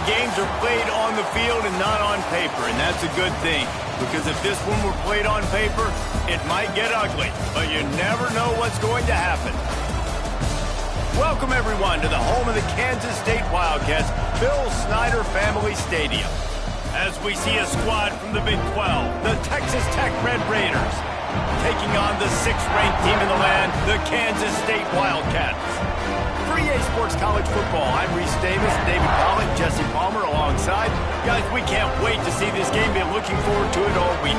games are played on the field and not on paper, and that's a good thing. Because if this one were played on paper, it might get ugly, but you never know what's going to happen. Welcome, everyone, to the home of the Kansas State Wildcats, Bill Snyder Family Stadium. As we see a squad from the Big 12, the Texas Tech Red Raiders, taking on the 6th-ranked team in the land, the Kansas State Wildcats. For EA Sports College Football, I'm Reese Davis, David Pollock, Jesse Palmer alongside. Guys, we can't wait to see this game. Been looking forward to it all week.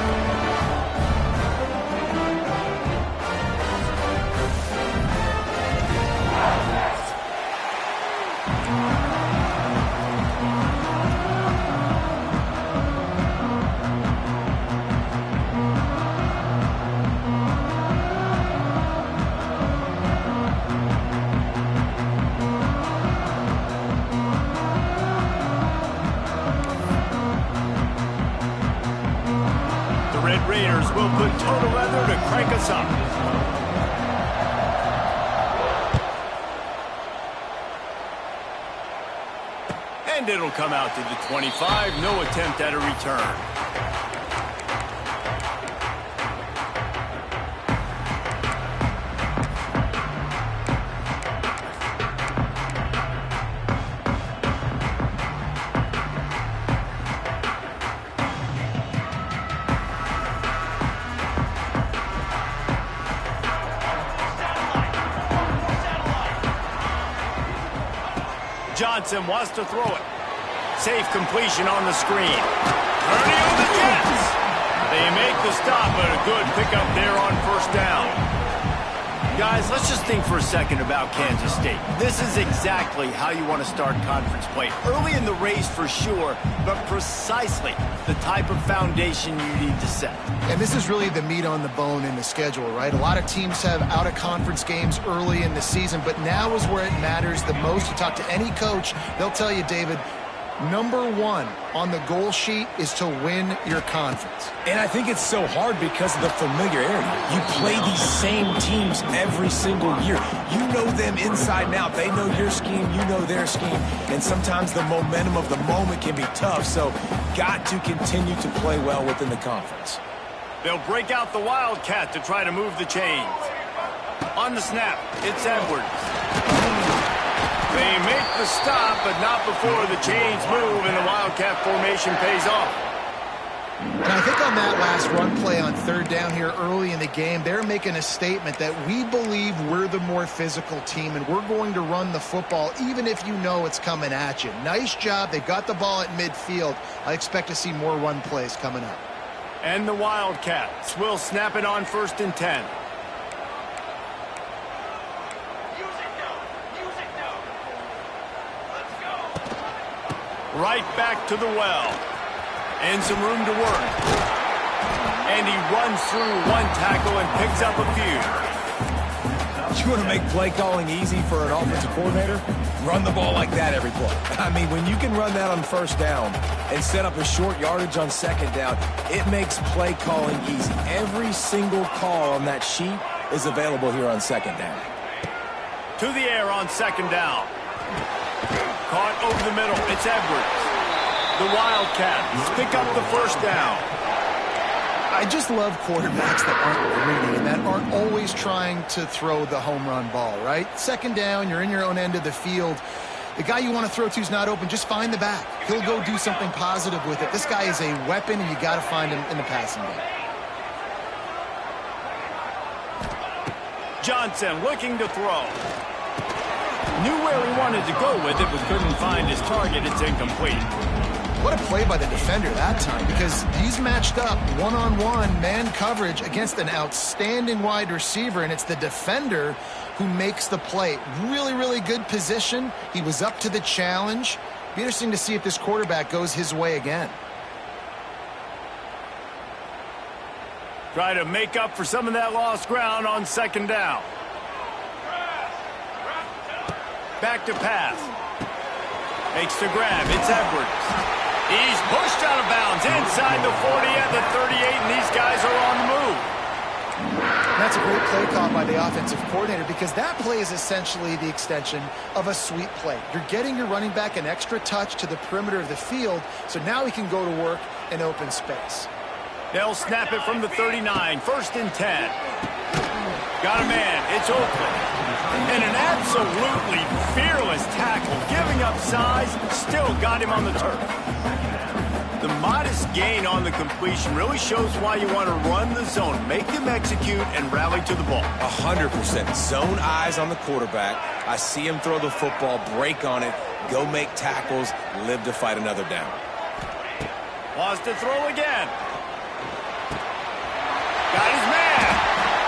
Raiders will put total leather to crank us up. And it'll come out to the 25. No attempt at a return. Johnson wants to throw it. Safe completion on the screen. Turning on the Jets. They make the stop, but a good pickup there on first down. Guys, let's just think for a second about Kansas State. This is exactly how you want to start conference play. Early in the race for sure, but precisely the type of foundation you need to set. And this is really the meat on the bone in the schedule, right? A lot of teams have out-of-conference games early in the season, but now is where it matters the most. You talk to any coach, they'll tell you, David, number one on the goal sheet is to win your conference. And I think it's so hard because of the familiarity. You play these same teams every single year. You know them inside and out. They know your scheme, you know their scheme. And sometimes the momentum of the moment can be tough, so got to continue to play well within the conference. They'll break out the Wildcat to try to move the chains. On the snap, it's Edwards. They make the stop, but not before the chains move and the Wildcat formation pays off. And I think on that last run play on third down here early in the game, they're making a statement that we believe we're the more physical team and we're going to run the football even if you know it's coming at you. Nice job. They got the ball at midfield. I expect to see more run plays coming up. And the Wildcats will snap it on 1st and 10. Right back to the well. And some room to work. And he runs through one tackle and picks up a few. You want to make play calling easy for an offensive coordinator? Run the ball like that every play. I mean, when you can run that on first down and set up a short yardage on second down, it makes play calling easy. Every single call on that sheet is available here on second down. To the air on second down. Caught over the middle. It's Edwards. The Wildcats pick up the first down. I just love quarterbacks that aren't greedy and that aren't always trying to throw the home run ball, right? Second down, you're in your own end of the field. The guy you want to throw to is not open. Just find the back. He'll go do something positive with it. This guy is a weapon, and you got to find him in the passing game. Johnson looking to throw. Knew where he wanted to go with it, but couldn't find his target. It's incomplete. What a play by the defender that time, because he's matched up one-on-one man coverage against an outstanding wide receiver, and it's the defender who makes the play. Really, really good position. He was up to the challenge. Be interesting to see if this quarterback goes his way again. Try to make up for some of that lost ground on second down. Back to pass. Makes the grab. It's Edwards. He's pushed out of bounds inside the 40 at the 38, and these guys are on the move. That's a great play call by the offensive coordinator because that play is essentially the extension of a sweep play. You're getting your running back an extra touch to the perimeter of the field, so now he can go to work in open space. They'll snap it from the 39, 1st and 10. Got a man, it's Oakland. And an absolutely fearless tackle, giving up size, still got him on the turf. The modest gain on the completion really shows why you want to run the zone, make them execute, and rally to the ball. 100%. Zone eyes on the quarterback. I see him throw the football, break on it, go make tackles, live to fight another down. Wants to throw again. Got his man.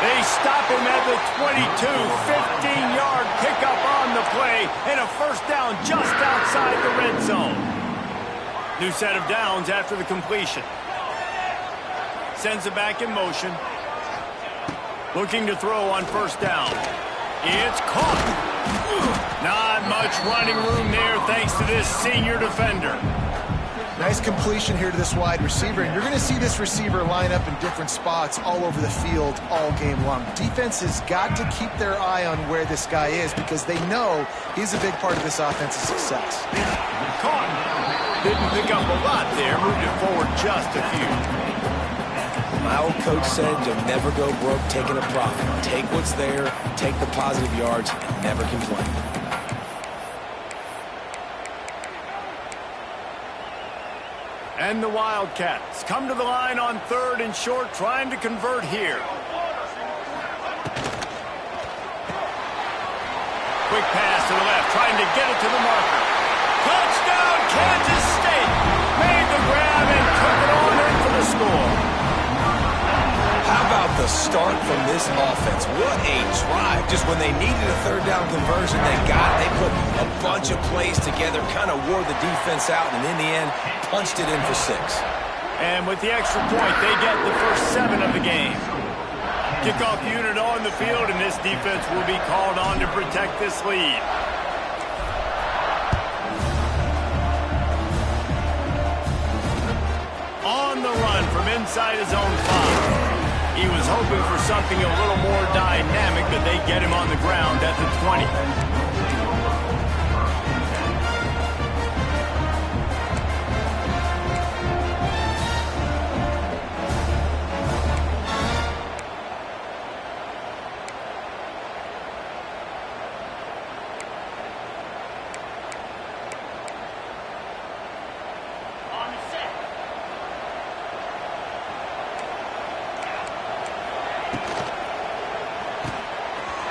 They stop him at the 22, 15-yard pickup on the play, and a 1st down just outside the red zone. New set of downs after the completion. Sends it back in motion. Looking to throw on 1st down. It's caught. Not much running room there thanks to this senior defender. Nice completion here to this wide receiver, and you're going to see this receiver line up in different spots all over the field all game long. Defense has got to keep their eye on where this guy is because they know he's a big part of this offense's success. Caught. Didn't pick up a lot there, moved it forward just a few. My old coach said you'll never go broke taking a profit. Take what's there, take the positive yards, and never complain. And the Wildcats come to the line on 3rd and short, trying to convert here. Quick pass to the left, trying to get it to the marker. Touchdown, Kansas State! Made the grab and took it on in for the score. How about the start from this offense? What a drive. Just when they needed a 3rd down conversion, they got it. They put a bunch of plays together, kind of wore the defense out, and in the end, punched it in for 6. And with the extra point, they get the first 7 of the game. Kickoff unit on the field, and this defense will be called on to protect this lead. On the run from inside his own 5. He was hoping for something a little more dynamic, but they get him on the ground at the 20.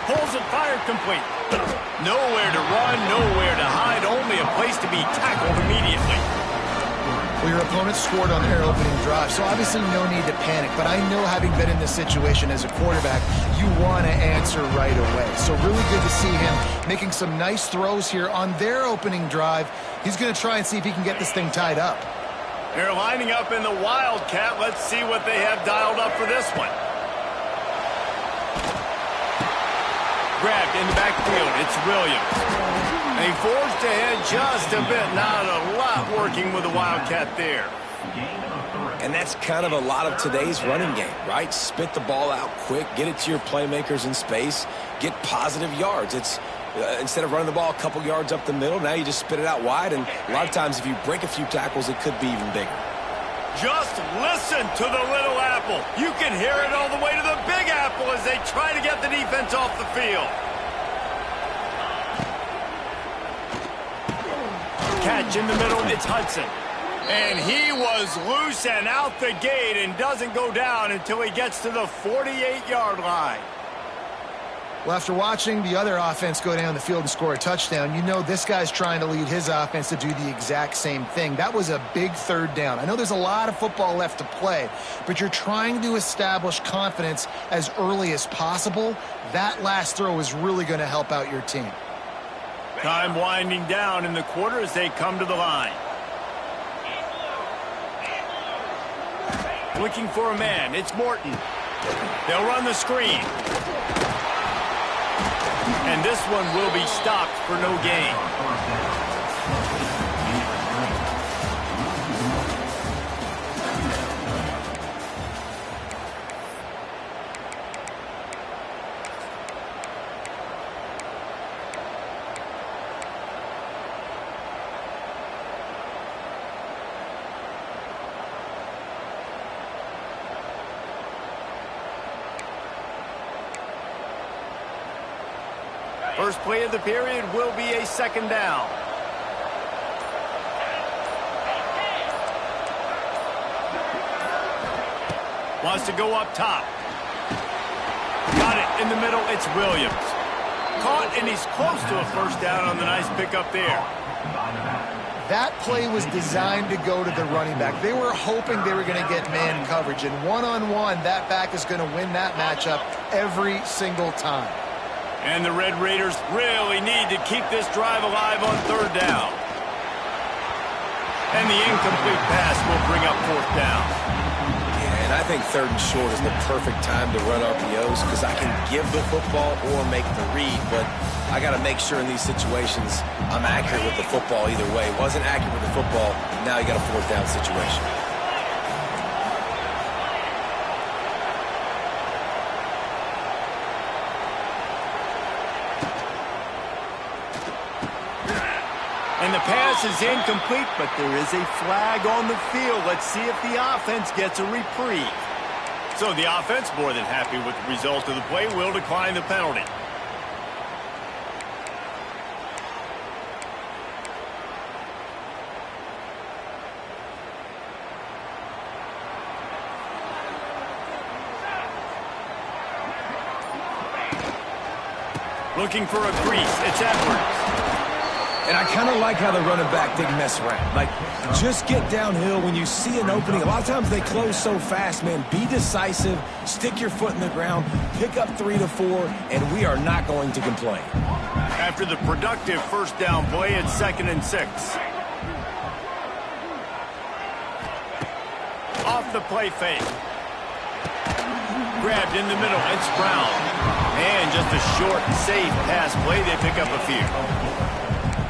Pulls it, fired, complete. Nowhere to run, nowhere to hide, only a place to be tackled immediately. Well, your opponent scored on their opening drive, so obviously no need to panic. But I know, having been in this situation as a quarterback, you want to answer right away. So really good to see him making some nice throws here on their opening drive. He's going to try and see if he can get this thing tied up. They're lining up in the Wildcat. Let's see what they have dialed up for this one. Grabbed in the backfield. It's Williams. They forged ahead just a bit. Not a lot working with the Wildcat there. And that's kind of a lot of today's running game, right? Spit the ball out quick, get it to your playmakers in space, get positive yards. It's instead of running the ball a couple yards up the middle, now you just spit it out wide, and a lot of times if you break a few tackles, it could be even bigger. Just listen to the Little Apple. You can hear it all the way to the Big Apple as they try to get the defense off the field. Catch in the middle, it's Hudson. And he was loose and out the gate and doesn't go down until he gets to the 48-yard line. Well, after watching the other offense go down the field and score a touchdown, you know this guy's trying to lead his offense to do the exact same thing. That was a big 3rd down. I know there's a lot of football left to play, but you're trying to establish confidence as early as possible. That last throw is really going to help out your team. Time winding down in the quarter as they come to the line. Looking for a man. It's Morton. They'll run the screen. And this one will be stopped for no gain. First play of the period will be a second down. Wants to go up top. Got it in the middle. It's Williams. Caught, and he's close to a first down on the nice pickup there. That play was designed to go to the running back. They were hoping they were going to get man coverage, and one-on-one, that back is going to win that matchup every single time. And the Red Raiders really need to keep this drive alive on third down. And the incomplete pass will bring up fourth down. And I think third and short is the perfect time to run RPOs because I can give the football or make the read, but I got to make sure in these situations I'm accurate with the football either way. Wasn't accurate with the football, now you got a fourth down situation. And the pass is incomplete, but there is a flag on the field. Let's see if the offense gets a reprieve. So the offense, more than happy with the result of the play, will decline the penalty. Looking for a crease. It's Edwards. And I kind of like how the running back didn't mess around. Like, just get downhill when you see an opening. A lot of times they close so fast, man. Be decisive, stick your foot in the ground, pick up 3 to 4, and we are not going to complain. After the productive first down play, it's 2nd and 6. Off the play fake. Grabbed in the middle, it's Brown. And just a short, safe pass play, they pick up a few.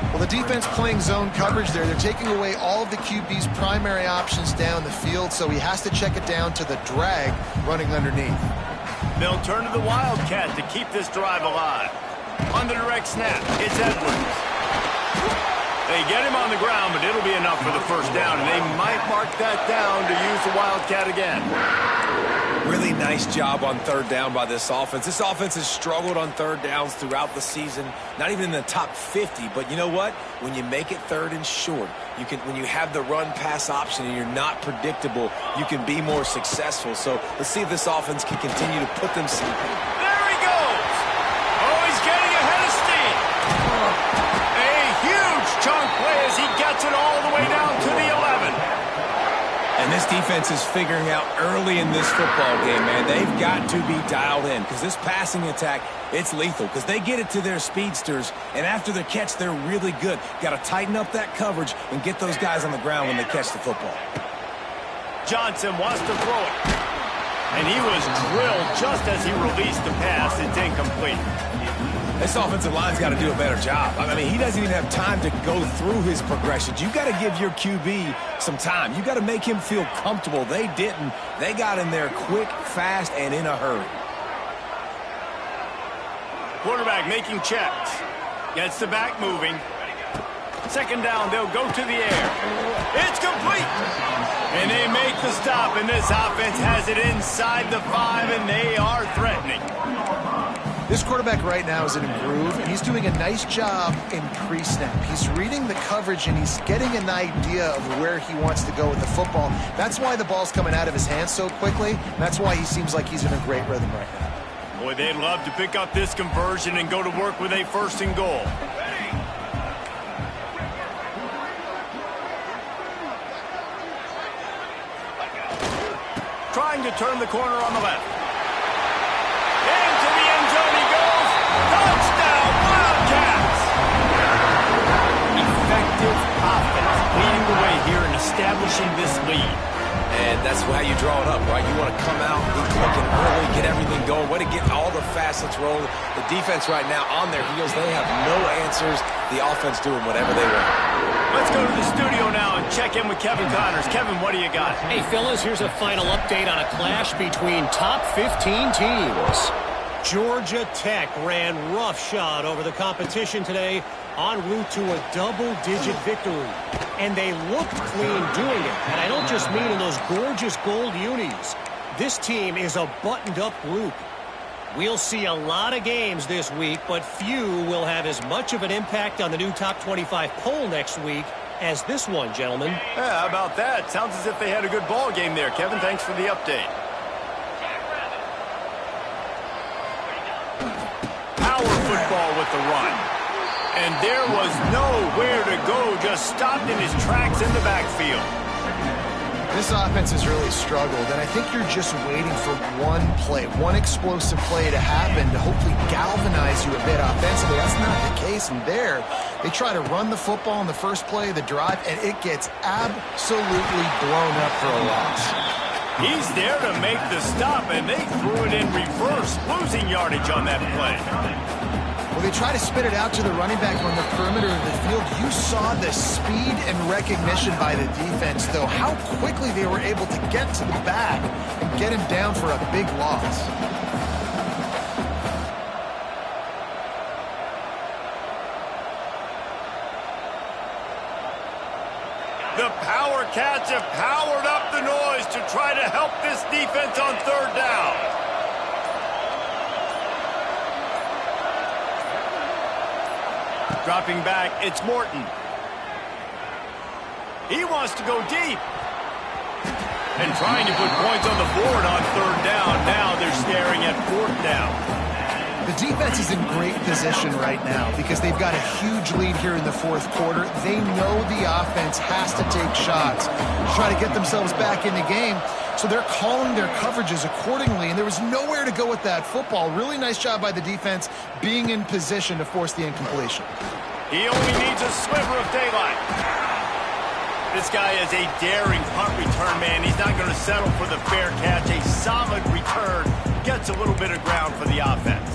Well, the defense playing zone coverage there. They're taking away all of the QB's primary options down the field, so he has to check it down to the drag running underneath. They'll turn to the Wildcat to keep this drive alive. On the direct snap, it's Edwards. They get him on the ground, but it'll be enough for the first down, and they might mark that down to use the Wildcat again. Really nice job on third down by this offense. This offense has struggled on third downs throughout the season, not even in the top 50. But you know what? When you make it third and short, when you have the run-pass option and you're not predictable, you can be more successful. So let's see if this offense can continue to put themselves. There he goes! Oh, he's getting ahead of steam. A huge chunk play as he gets it all the way down to the 11. And this defense is figuring out early in this football game, man. They've got to be dialed in because this passing attack, it's lethal because they get it to their speedsters, and after the catch, they're really good. Got to tighten up that coverage and get those guys on the ground when they catch the football. Johnson wants to throw it. And he was drilled just as he released the pass. It's incomplete. This offensive line's got to do a better job. I mean, he doesn't even have time to go through his progressions. You got to give your QB some time. You got to make him feel comfortable. They didn't. They got in there quick, fast, and in a hurry. Quarterback making checks. Gets the back moving. Second down, they'll go to the air. It's complete. And they make the stop, and this offense has it inside the 5, and they are threatening. This quarterback right now is in a groove, and he's doing a nice job in pre-snap. He's reading the coverage, and he's getting an idea of where he wants to go with the football. That's why the ball's coming out of his hands so quickly. That's why he seems like he's in a great rhythm right now. Boy, they'd love to pick up this conversion and go to work with a 1st and goal. Trying to turn the corner on the left. Into the end zone he goes. Touchdown, Wildcats! Effective offense leading the way here and establishing this lead. And that's how you draw it up, right? You want to come out, be clicking early, get everything going, way to get all the facets rolling. The defense right now on their heels, they have no answers. The offense doing whatever they want. Let's go to the studio now and check in with Kevin Connors. Kevin, what do you got? Hey, fellas, here's a final update on a clash between top 15 teams. Georgia Tech ran roughshod over the competition today en route to a double-digit victory. And they looked clean doing it. And I don't just mean in those gorgeous gold unis. This team is a buttoned-up group. We'll see a lot of games this week, but few will have as much of an impact on the new top 25 poll next week as this one, gentlemen. Yeah, how about that? Sounds as if they had a good ball game there, Kevin. Thanks for the update. Power football with the run. And there was nowhere to go, just stopped in his tracks in the backfield. This offense has really struggled, and I think you're just waiting for one play, one explosive play to happen to hopefully galvanize you a bit offensively. That's not the case, and there they try to run the football in the first play of the drive, and it gets absolutely blown up for a loss. He's there to make the stop, and they threw it in reverse, losing yardage on that play. Well, they try to spit it out to the running back on the perimeter of the field. You saw the speed and recognition by the defense, though, how quickly they were able to get to the back and get him down for a big loss. The Power Cats have powered up the noise to try to help this defense on third down. Dropping back, it's Morton. He wants to go deep. And trying to put points on the board on third down. Now they're staring at fourth down. The defense is in great position right now because they've got a huge lead here in the fourth quarter. They know the offense has to take shots to try to get themselves back in the game. So they're calling their coverages accordingly, and there was nowhere to go with that football. Really nice job by the defense being in position to force the incompletion. He only needs a sliver of daylight. This guy is a daring punt return man. He's not going to settle for the fair catch. A solid return gets a little bit of ground for the offense.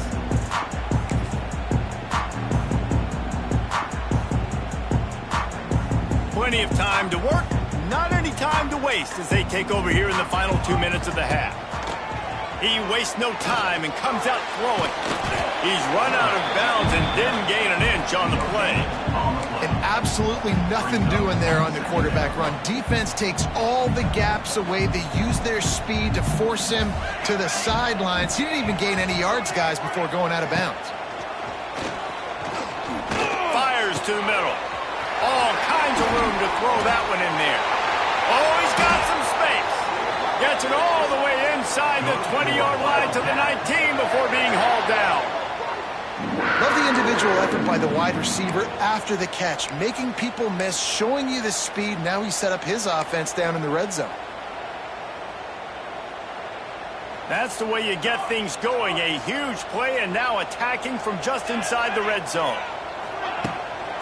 Plenty of time to work, not any time to waste as they take over here in the final 2 minutes of the half. He wastes no time and comes out throwing. He's run out of bounds and didn't gain an inch on the play. And absolutely nothing doing there on the quarterback run. Defense takes all the gaps away. They use their speed to force him to the sidelines. He didn't even gain any yards, guys, before going out of bounds. Fires to the middle. All kinds of room to throw that one in there. Oh, he's got some space. Gets it all the way inside the 20-yard line to the 19 before being hauled down. Love the individual effort by the wide receiver after the catch, making people miss, showing you the speed. Now he set up his offense down in the red zone. That's the way you get things going. A huge play and now attacking from just inside the red zone.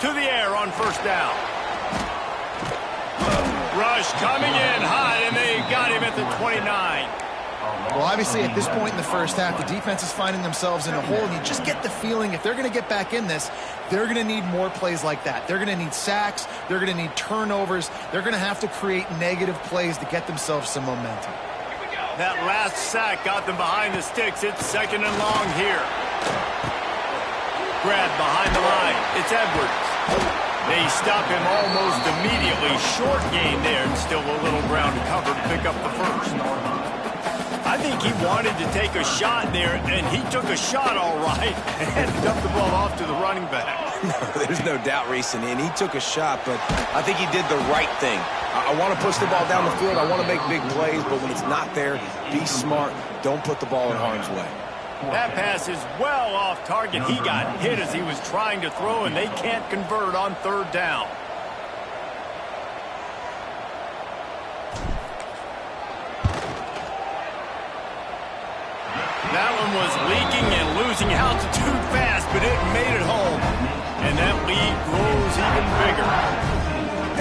To the air on first down. Rush coming in hot, and they got him at the 29. Well, obviously, at this point in the first half, the defense is finding themselves in a hole, and you just get the feeling if they're going to get back in this, they're going to need more plays like that. They're going to need sacks. They're going to need turnovers. They're going to have to create negative plays to get themselves some momentum. That last sack got them behind the sticks. It's second and long here. Grab behind the line. It's Edwards. They stop him almost immediately. Short gain there, and still a little ground to cover to pick up the first. I think he wanted to take a shot there, and he took a shot all right and dumped the ball off to the running back. No, there's no doubt, Reese, and he took a shot, but I think he did the right thing. I want to push the ball down the field. I want to make big plays, but when it's not there, be smart. Don't put the ball in harm's way. That pass is well off target. He got hit as he was trying to throw, and they can't convert on third down. That one was leaking and losing altitude fast, but it made it home. And that lead grows even bigger.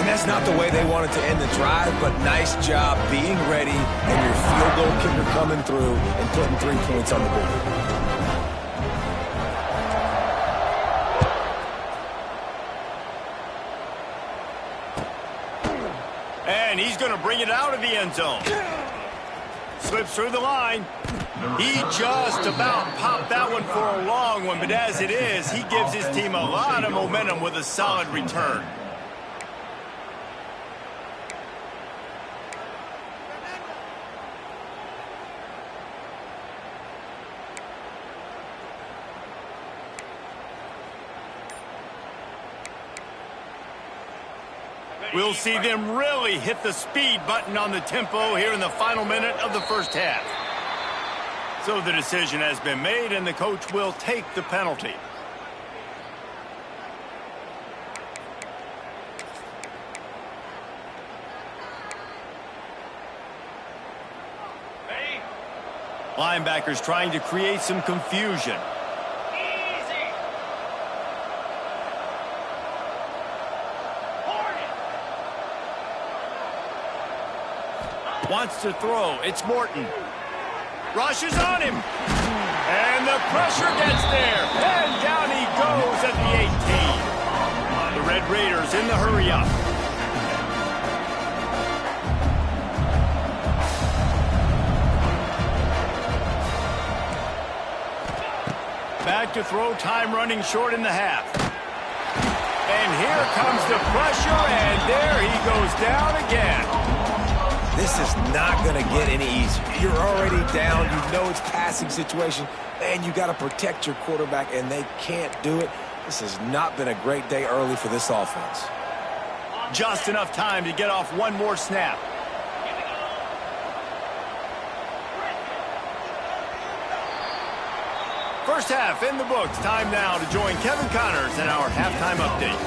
And that's not the way they wanted to end the drive, but nice job being ready and your field goal kicker coming through and putting 3 points on the board. And he's going to bring it out of the end zone. Slips through the line. He just about popped that one for a long one, but as it is, he gives his team a lot of momentum with a solid return. We'll see them really hit the speed button on the tempo here in the final minute of the first half. So the decision has been made, and the coach will take the penalty. Linebackers trying to create some confusion. Wants to throw. It's Morton. Rushes on him. And the pressure gets there. And down he goes at the 18. The Red Raiders in the hurry-up. Back to throw, time running short in the half. And here comes the pressure, and there he goes down again. This is not going to get any easier. You're already down. You know it's passing situation, and you got to protect your quarterback, and they can't do it. This has not been a great day early for this offense. Just enough time to get off one more snap. First half in the books. Time now to join Kevin Connors in our halftime update.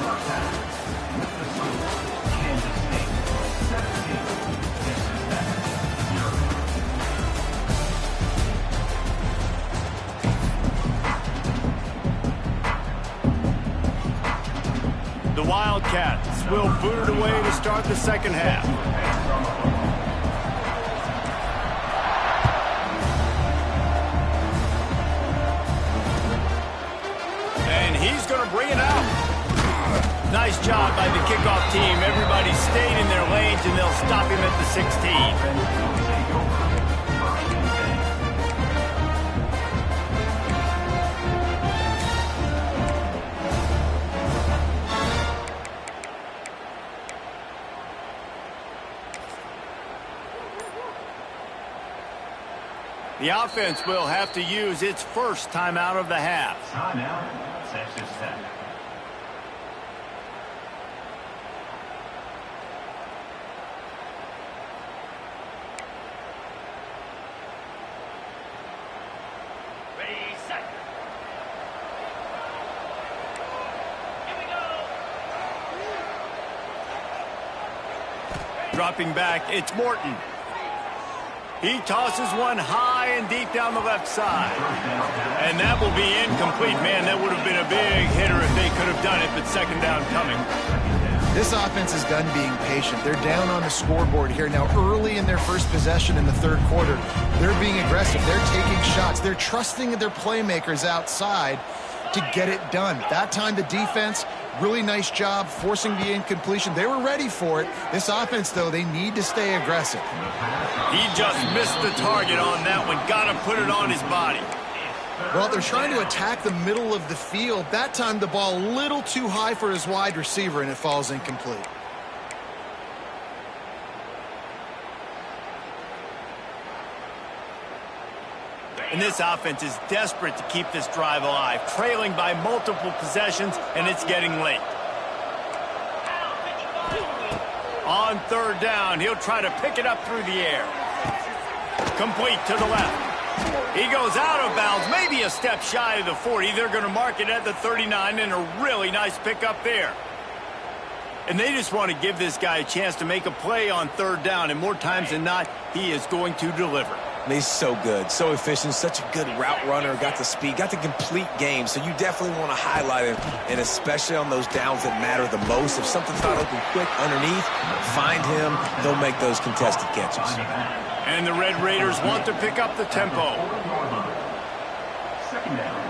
The Wildcats will boot it away to start the second half. He's going to bring it out. Nice job by the kickoff team. Everybody stayed in their lanes, and they'll stop him at the 16. The offense will have to use its first timeout of the half. Timeout. Section 7. Ready, set. Here we go. Dropping back, it's Morton. He tosses one high and deep down the left side. And that will be incomplete. Man, that would have been a big hitter if they could have done it, but second down coming. This offense is done being patient. They're down on the scoreboard here. Now, early in their first possession in the third quarter, they're being aggressive. They're taking shots. They're trusting their playmakers outside to get it done. That time, the defense, really nice job forcing the incompletion. They were ready for it. This offense, though, they need to stay aggressive. He just missed the target on that one. Got to put it on his body. Well, they're trying to attack the middle of the field. That time, the ball a little too high for his wide receiver, and it falls incomplete. And this offense is desperate to keep this drive alive, trailing by multiple possessions, and it's getting late. On third down, he'll try to pick it up through the air. Complete to the left. He goes out of bounds, maybe a step shy of the 40. They're going to mark it at the 39, and a really nice pickup there. And they just want to give this guy a chance to make a play on third down, and more times than not, he is going to deliver. He's so good, so efficient, such a good route runner, got the speed, got the complete game, so you definitely want to highlight him, and especially on those downs that matter the most. If something's not open quick underneath, find him, they'll make those contested catches. And the Red Raiders want to pick up the tempo. Second down.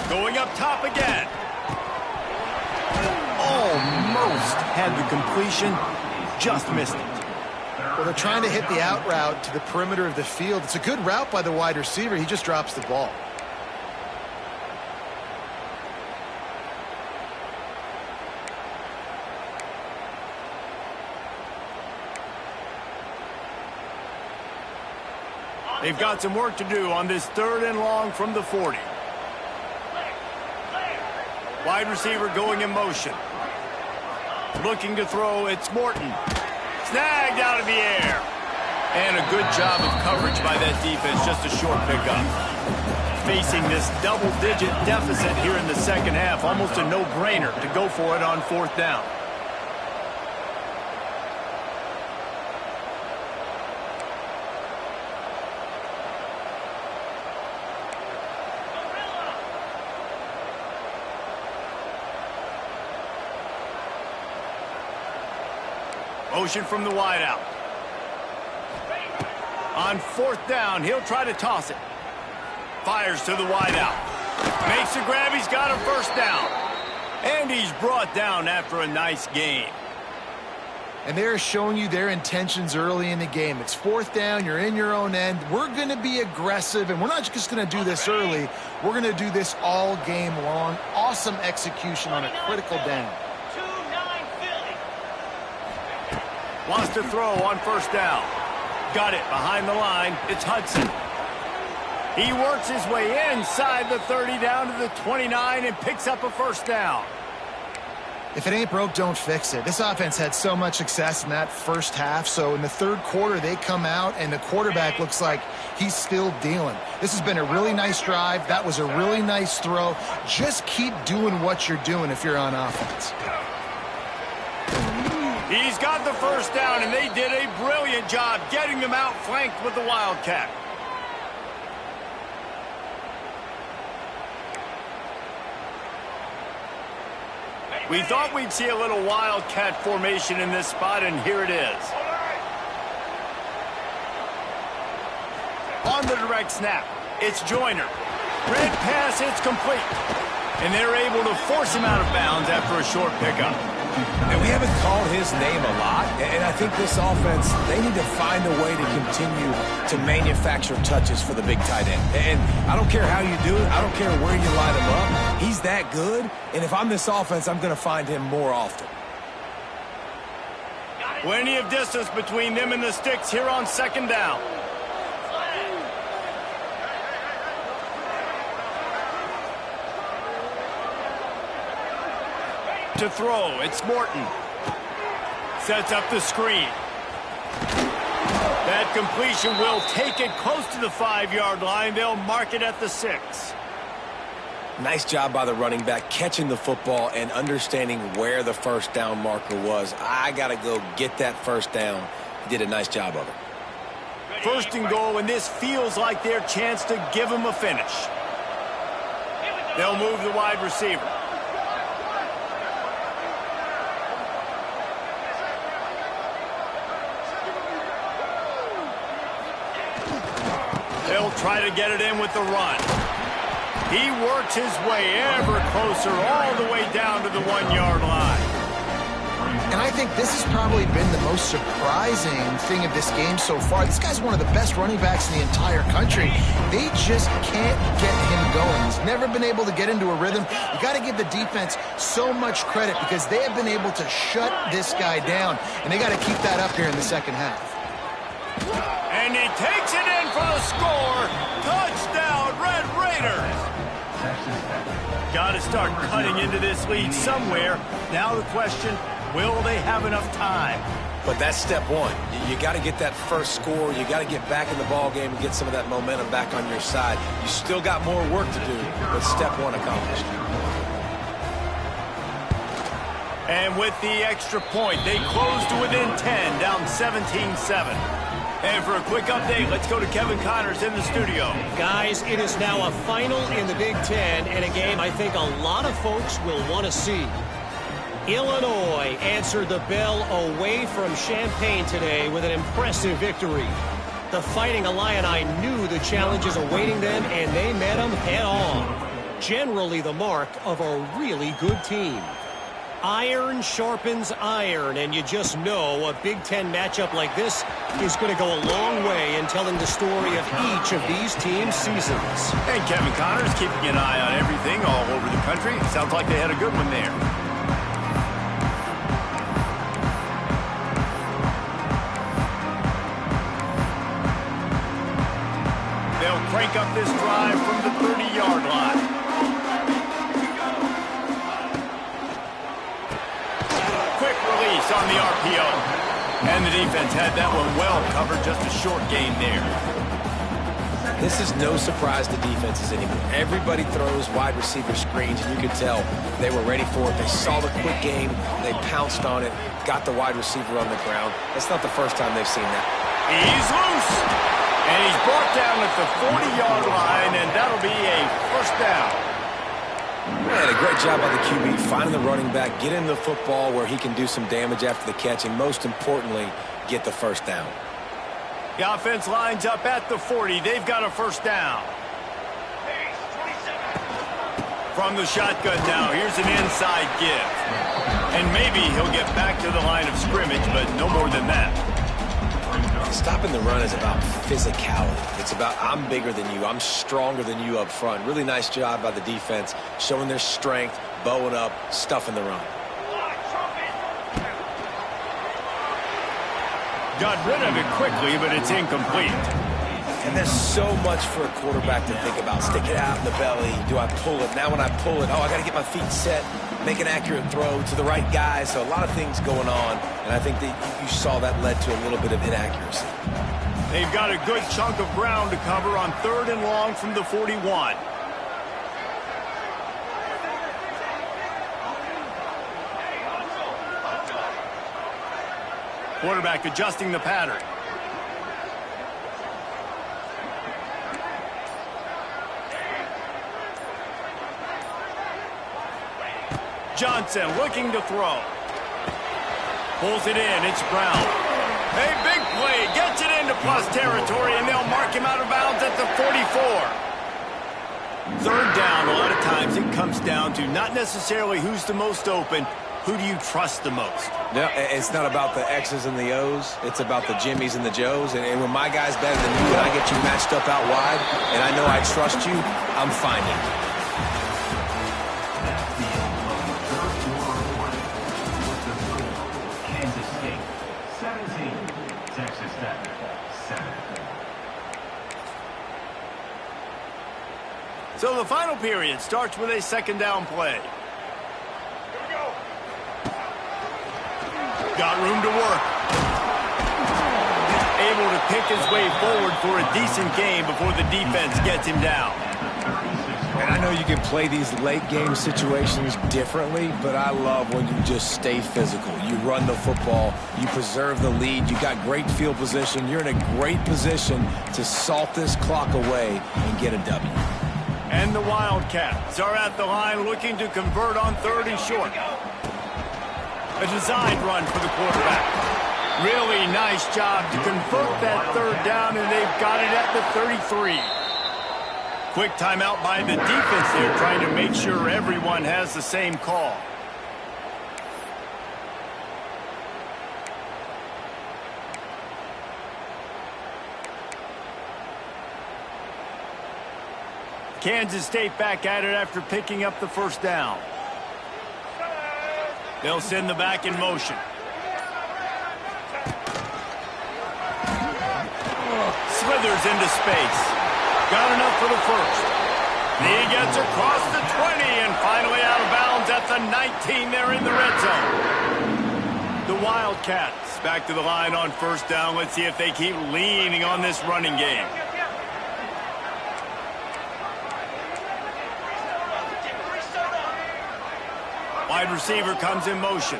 Going up top again. Almost had the completion. Just missed it. Well, they're trying to hit the out route to the perimeter of the field. It's a good route by the wide receiver. He just drops the ball. They've got some work to do on this third and long from the 40. Wide receiver going in motion. Looking to throw, it's Morton. Snagged out of the air. And a good job of coverage by that defense, just a short pickup. Facing this double-digit deficit here in the second half, almost a no-brainer to go for it on fourth down. Motion from the wideout. On fourth down, he'll try to toss it. Fires to the wideout. Makes a grab, he's got a first down. And he's brought down after a nice gain. And they're showing you their intentions early in the game. It's fourth down, you're in your own end. We're going to be aggressive, and we're not just going to do this early. We're going to do this all game long. Awesome execution on a critical down. Wants to throw on first down. Got it behind the line. It's Hudson. He works his way inside the 30 down to the 29 and picks up a first down. If it ain't broke, don't fix it. This offense had so much success in that first half, so in the third quarter they come out and the quarterback looks like he's still dealing. This has been a really nice drive. That was a really nice throw. Just keep doing what you're doing if you're on offense. He's got the first down, and they did a brilliant job getting them out flanked with the Wildcat. We thought we'd see a little Wildcat formation in this spot, and here it is. On the direct snap, it's Joyner. Red pass, it's complete. And they're able to force him out of bounds after a short pickup. And we haven't called his name a lot, and I think this offense, they need to find a way to continue to manufacture touches for the big tight end. And I don't care how you do it. I don't care where you line him up. He's that good, and if I'm this offense, I'm going to find him more often. Plenty of distance between them and the sticks here on second down. To throw, it's Morton. Sets up the screen. That completion will take it close to the 5-yard line. They'll mark it at the 6. Nice job by the running back catching the football and understanding where the first down marker was. I got to go get that first down. He did a nice job of it. First and goal, and this feels like their chance to give them a finish. They'll move the wide receiver. They'll try to get it in with the run. He works his way ever closer all the way down to the 1-yard line. And I think this has probably been the most surprising thing of this game so far. This guy's one of the best running backs in the entire country. They just can't get him going. He's never been able to get into a rhythm. You got to give the defense so much credit because they have been able to shut this guy down, and they got to keep that up here in the second half. And he takes it in for the score. Touchdown, Red Raiders. Got to start cutting into this lead somewhere. Now the question, will they have enough time? But that's step one. You got to get that first score. You got to get back in the ball game and get some of that momentum back on your side. You still got more work to do, but step one accomplished. And with the extra point, they close to within 10, down 17-7. And for a quick update, let's go to Kevin Connors in the studio. Guys, it is now a final in the Big Ten and a game I think a lot of folks will want to see. Illinois answered the bell away from Champaign today with an impressive victory. The Fighting Illini knew the challenges awaiting them, and they met them head-on. Generally the mark of a really good team. Iron sharpens iron, and you just know a Big Ten matchup like this is going to go a long way in telling the story of each of these teams' seasons. And Kevin Connors keeping an eye on everything all over the country. Sounds like they had a good one there. They'll crank up this drive from the 30-yard line. quick release on the RPO. And the defense had that one well covered, just a short gain there. This is no surprise to defenses anymore. Everybody throws wide receiver screens, and you could tell they were ready for it. They saw the quick game. They pounced on it, got the wide receiver on the ground. That's not the first time they've seen that. He's loose. And he's brought down at the 40-yard line, and that'll be a first down. Man, a great job by the QB, finding the running back, getting the football where he can do some damage after the catch, and most importantly, get the first down. The offense lines up at the 40. They've got a first down. From the shotgun now, here's an inside give. And maybe he'll get back to the line of scrimmage, but no more than that. Stopping the run is about physicality. It's about I'm bigger than you, I'm stronger than you up front. Really nice job by the defense, showing their strength, bowing up, stuffing the run. Got rid of it quickly, but it's incomplete. And there's so much for a quarterback to think about. Stick it out in the belly. Do I pull it? Now when I pull it, I got to get my feet set, make an accurate throw to the right guy. So a lot of things going on, and I think that you saw that led to a little bit of inaccuracy. They've got a good chunk of ground to cover on 3rd and long from the 41. Quarterback adjusting the pattern. Johnson looking to throw. Pulls it in. It's Brown. A big play. Gets it into plus territory, and they'll mark him out of bounds at the 44. 3rd down, a lot of times it comes down to not necessarily who's the most open, who do you trust the most? No, it's not about the X's and the O's. It's about the Jimmys and the Joes. And when my guy's better than you and I get you matched up out wide, and I know I trust you, I'm finding you. Kansas State, 17. Texas Tech, 7. So the final period starts with a 2nd down play. Got room to work. Able to pick his way forward for a decent game before the defense gets him down. And I know you can play these late game situations differently, but I love when you just stay physical. You run the football, you preserve the lead, you got great field position, you're in a great position to salt this clock away and get a W. And the Wildcats are at the line looking to convert on 3rd and short. A designed run for the quarterback. Really nice job to convert that 3rd down, and they've got it at the 33. Quick timeout by the defense there, trying to make sure everyone has the same call. Kansas State back at it after picking up the first down. They'll send the back in motion. Slithers into space. Got enough for the first. He gets across the 20 and finally out of bounds at the 19 there in the red zone. The Wildcats back to the line on 1st down. Let's see if they keep leaning on this running game. Wide receiver comes in motion.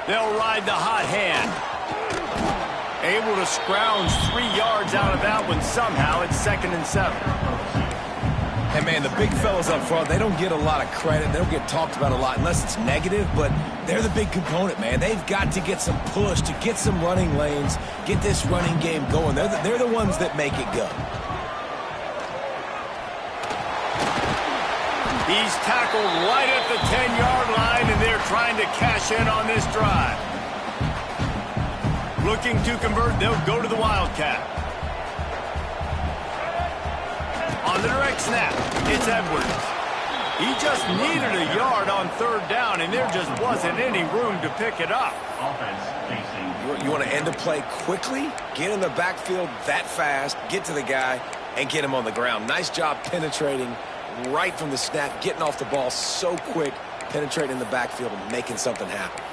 They'll ride the hot hand. Able to scrounge 3 yards out of that one somehow. It's 2nd and 7. And, man, the big fellas up front, they don't get a lot of credit. They don't get talked about a lot unless it's negative, but they're the big component, man. They've got to get some push, to get some running lanes, get this running game going. They're the ones that make it go. He's tackled right at the 10-yard line, and they're trying to cash in on this drive. Looking to convert, they'll go to the Wildcat. On the direct snap, it's Edwards. He just needed a yard on 3rd down, and there just wasn't any room to pick it up. Offense facing. You want to end a play quickly, get in the backfield that fast, get to the guy, and get him on the ground. Nice job penetrating right from the snap, getting off the ball so quick, penetrating in the backfield and making something happen.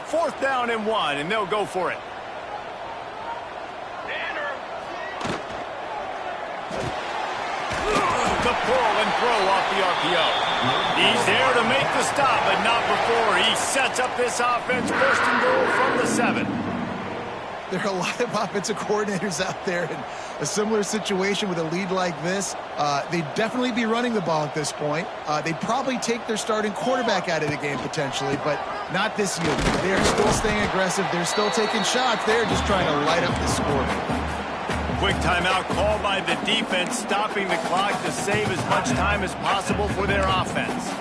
Fourth down and 1, and they'll go for it. The pull and throw off the RPO. He's there to make the stop, but not before he sets up this offense. First and goal from the 7. There are a lot of offensive coordinators out there in a similar situation with a lead like this. They'd definitely be running the ball at this point. They'd probably take their starting quarterback out of the game potentially, but not this year. They're still staying aggressive. They're still taking shots. They're just trying to light up the score. Quick timeout called by the defense, stopping the clock to save as much time as possible for their offense.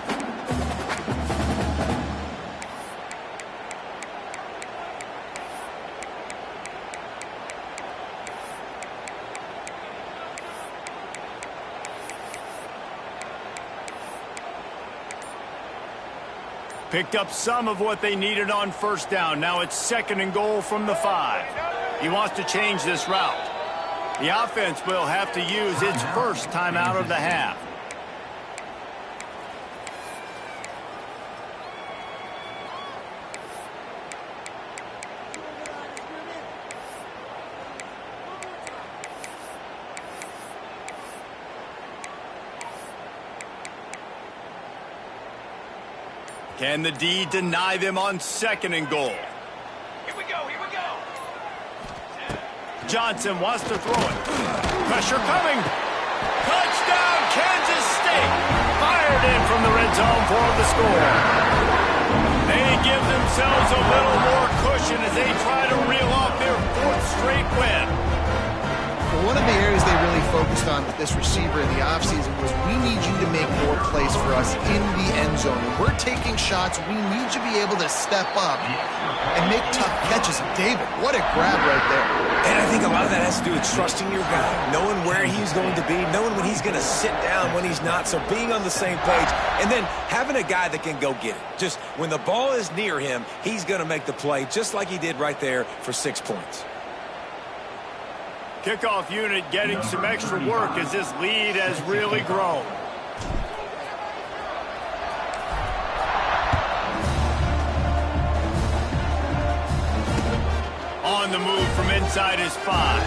Picked up some of what they needed on first down. Now it's second and goal from the 5. He wants to change this route. The offense will have to use its first timeout of the half. Can the D deny them on second and goal? Here we go, here we go. Johnson wants to throw it. Pressure coming. Touchdown, Kansas State. Fired in from the red zone for the score. They give themselves a little more cushion as they try to reel off their 4th straight win. Well, one of the areas they really focused on with this receiver in the offseason was we need you to make more plays for us in the end zone. When we're taking shots, we need you to be able to step up and make tough catches. David, what a grab right there. And I think a lot of that has to do with trusting your guy, knowing where he's going to be, knowing when he's going to sit down, when he's not, so being on the same page, and then having a guy that can go get it. Just when the ball is near him, he's going to make the play, just like he did right there for 6 points. Kickoff unit getting some extra work as this lead has really grown. On the move from inside his 5.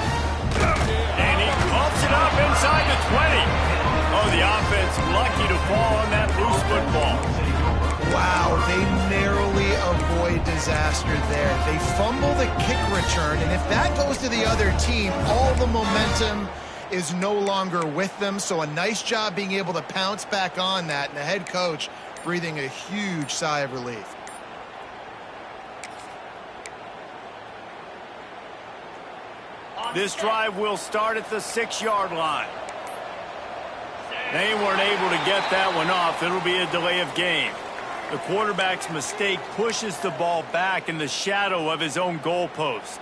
And he pumps it up inside the 20. Oh, the offense lucky to fall on that loose football. Wow, they narrowly avoid disaster there. They fumble the kick return, and if that goes to the other team, all the momentum is no longer with them. So a nice job being able to pounce back on that, and the head coach breathing a huge sigh of relief. This drive will start at the 6-yard line. They weren't able to get that one off. It'll be a delay of game. The quarterback's mistake pushes the ball back in the shadow of his own goalpost.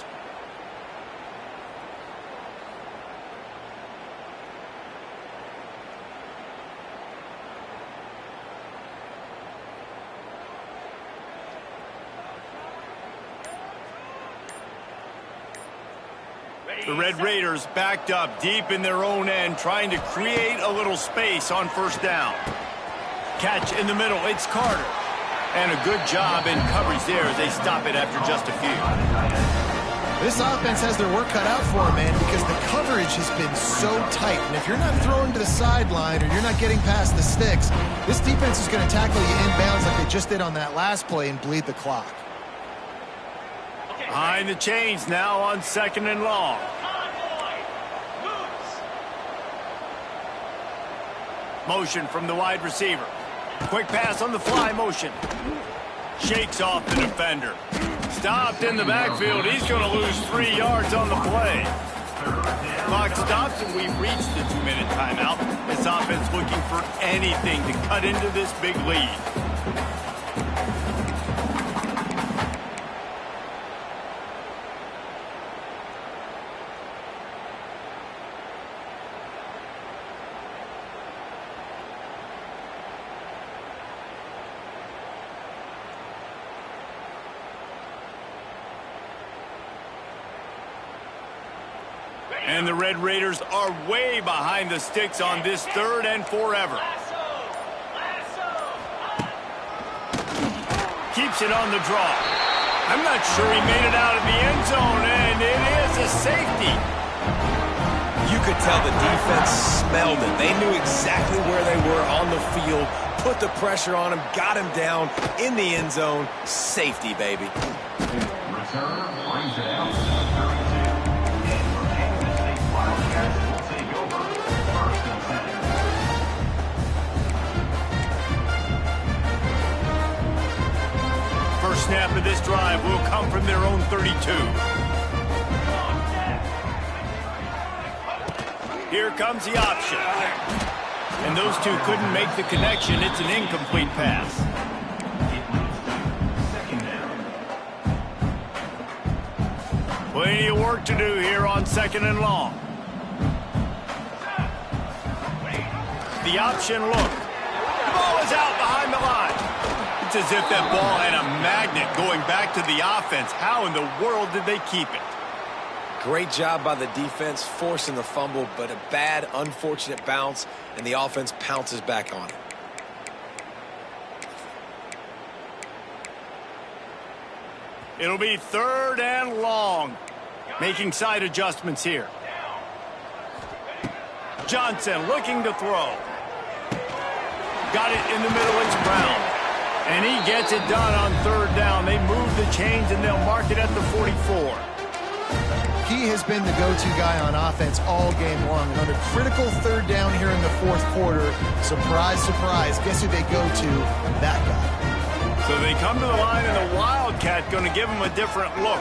The Red Raiders backed up deep in their own end, trying to create a little space on first down. Catch in the middle, it's Carter. And a good job in coverage there as they stop it after just a few. This offense has their work cut out for them, man, because the coverage has been so tight. And if you're not throwing to the sideline or you're not getting past the sticks, this defense is going to tackle you inbounds like they just did on that last play and bleed the clock. Behind the chains now on second and long. Motion from the wide receiver. Quick pass on the fly motion. Shakes off the defender. Stopped in the backfield. He's going to lose 3 yards on the play. Clock stops and we've reached the 2-minute timeout. This offense looking for anything to cut into this big lead. And the Red Raiders are way behind the sticks on this third and forever. Keeps it on the draw. I'm not sure he made it out of the end zone, and it is a safety. You could tell the defense smelled it. They knew exactly where they were on the field, put the pressure on him, got him down in the end zone. Safety, baby. Return lines it out to the 32. And for Kansas State Wildcats will take over first and 10. First snap of this drive will come from their own 32. Here comes the option. And those two couldn't make the connection. It's an incomplete pass. Plenty of work to do here on 2nd and long. The option look. The ball is out behind the line. It's as if that ball had a magnet going back to the offense. How in the world did they keep it? Great job by the defense forcing the fumble, but a bad, unfortunate bounce, and the offense pounces back on it. It'll be 3rd and long. Making side adjustments here. Johnson looking to throw. Got it in the middle. It's Brown. And he gets it done on 3rd down. They move the chains, and they'll mark it at the 44. He has been the go-to guy on offense all game long. And on a critical 3rd down here in the 4th quarter, surprise, surprise, guess who they go to? That guy. So they come to the line, and the Wildcat going to give him a different look.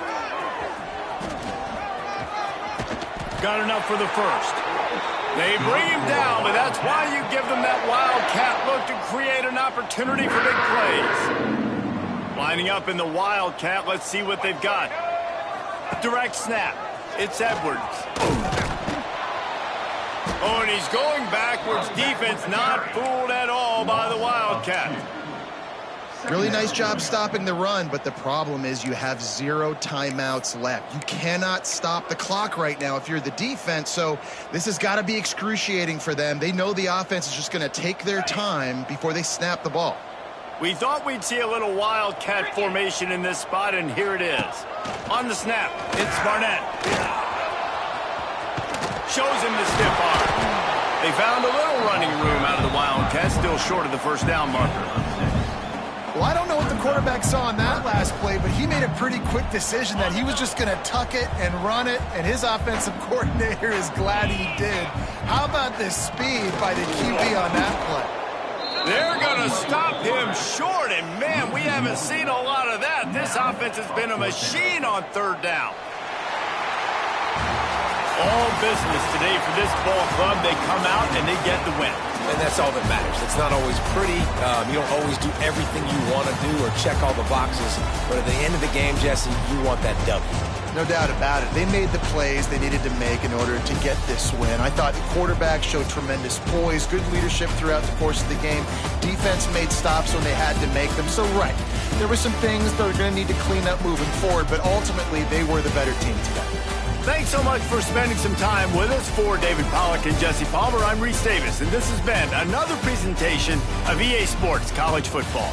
Got enough for the first. They bring him down, but that's why you give them that Wildcat look to create an opportunity for big plays. Lining up in the Wildcat, let's see what they've got. Direct snap. It's Edwards. Oh, and he's going backwards. Defense not fooled at all by the Wildcat. Really nice job stopping the run, but the problem is you have 0 timeouts left. You cannot stop the clock right now if you're the defense, so this has got to be excruciating for them. They know the offense is just going to take their time before they snap the ball. We thought we'd see a little Wildcat formation in this spot, and here it is. On the snap, it's Barnett. Shows him the stiff arm. They found a little running room out of the Wildcat, still short of the 1st down marker. Well, I don't know what the quarterback saw on that last play, but he made a pretty quick decision that he was just going to tuck it and run it, and his offensive coordinator is glad he did. How about the speed by the QB on that play? They're going to stop him short, and man, we haven't seen a lot of that. This offense has been a machine on 3rd down. All business today for this ball club. They come out and they get the win. And that's all that matters. It's not always pretty. You don't always do everything you want to do or check all the boxes. But at the end of the game, Jesse, you want that W. No doubt about it. They made the plays they needed to make in order to get this win. I thought the quarterback showed tremendous poise, good leadership throughout the course of the game. Defense made stops when they had to make them. So, right, there were some things they're going to need to clean up moving forward, but ultimately they were the better team today. Thanks so much for spending some time with us. For David Pollack and Jesse Palmer, I'm Reese Davis, and this has been another presentation of EA Sports College Football.